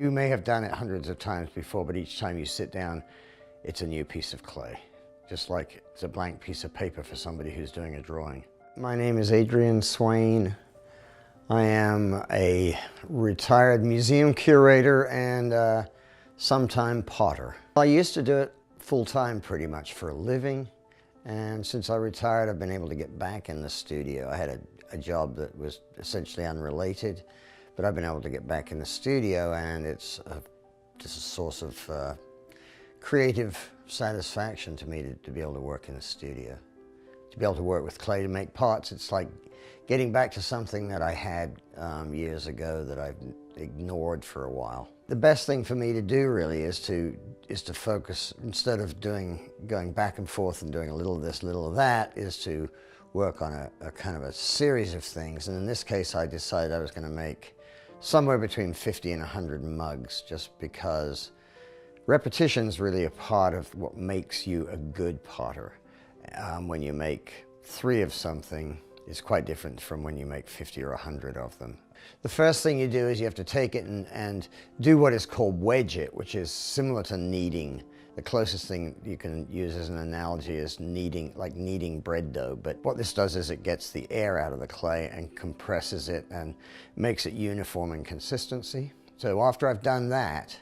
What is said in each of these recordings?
You may have done it hundreds of times before, but each time you sit down, it's a new piece of clay. Just like it's a blank piece of paper for somebody who's doing a drawing. My name is Adrian Swan. I am a retired museum curator and sometime potter. I used to do it full-time pretty much for a living, and since I retired I've been able to get back in the studio. I had a job that was essentially unrelated, but I've been able to get back in the studio, and it's just a source of creative satisfaction to me to be able to work in the studio. To be able to work with clay to make pots, it's like getting back to something that I had years ago that I've ignored for a while. The best thing for me to do really is to focus, instead of going back and forth and doing a little of this, little of that, is to work on a kind of a series of things. And in this case, I decided I was going to make somewhere between 50 and 100 mugs, just because repetition is really a part of what makes you a good potter. When you make 3 of something, it's quite different from when you make 50 or 100 of them. The first thing you do is you have to take it and do what is called wedge it, which is similar to kneading. The closest thing you can use as an analogy is kneading, like kneading bread dough. But what this does is it gets the air out of the clay and compresses it and makes it uniform in consistency. So after I've done that,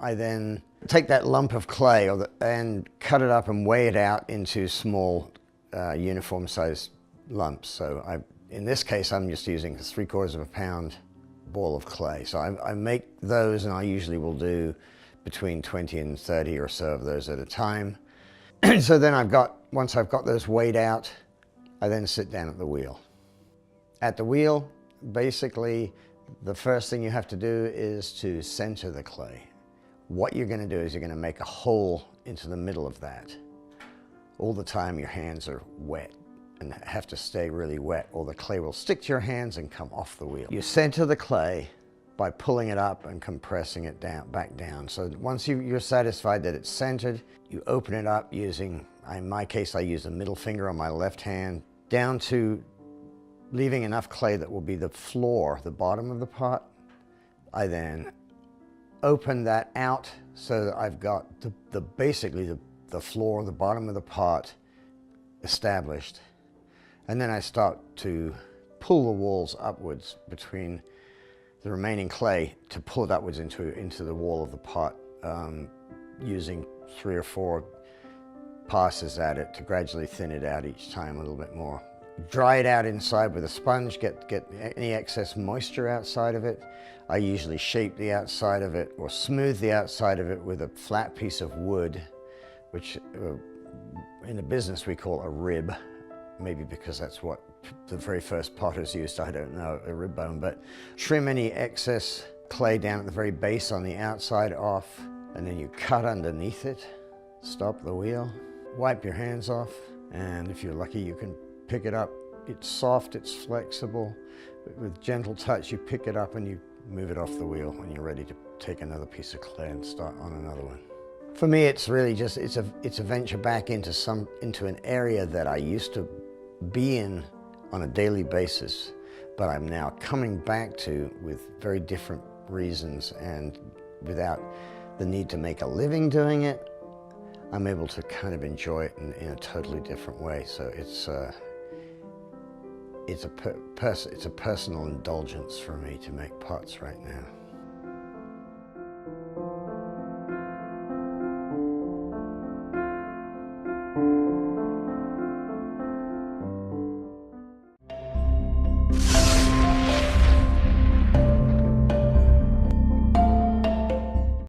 I then take that lump of clay and cut it up and weigh it out into small uniform sized lumps. So in this case, I'm just using a 3/4 pound ball of clay. So I make those, and I usually will do between 20 and 30 or so of those at a time. So then once I've got those weighed out, I then sit down at the wheel. At the wheel, basically, the first thing you have to do is to center the clay. What you're going to do is you're going to make a hole into the middle of that. All the time your hands are wet and have to stay really wet, or the clay will stick to your hands and come off the wheel. You center the clay by pulling it up and compressing it back down. So once you're satisfied that it's centered, you open it up using, in my case, I use the middle finger on my left hand, down to leaving enough clay that will be the floor, the bottom of the pot. I then open that out so that I've got basically the floor, the bottom of the pot established. And then I start to pull the walls upwards between the remaining clay to pull it upwards into the wall of the pot, using 3 or 4 passes at it to gradually thin it out each time a little bit more. Dry it out inside with a sponge, get any excess moisture outside of it. I usually shape the outside of it or smooth the outside of it with a flat piece of wood, which in the business we call a rib. Maybe because that's what the very first potters used, I don't know, a rib bone. But trim any excess clay down at the very base on the outside off, and then you cut underneath it, stop the wheel, wipe your hands off, and if you're lucky you can pick it up. It's soft, it's flexible, but with gentle touch you pick it up and you move it off the wheel when you're ready to take another piece of clay and start on another one. For me, it's really just, it's a venture back into an area that I used to be in on a daily basis, but I'm now coming back to with very different reasons, and without the need to make a living doing it, I'm able to kind of enjoy it in a totally different way. So it's a personal indulgence for me to make pots right now.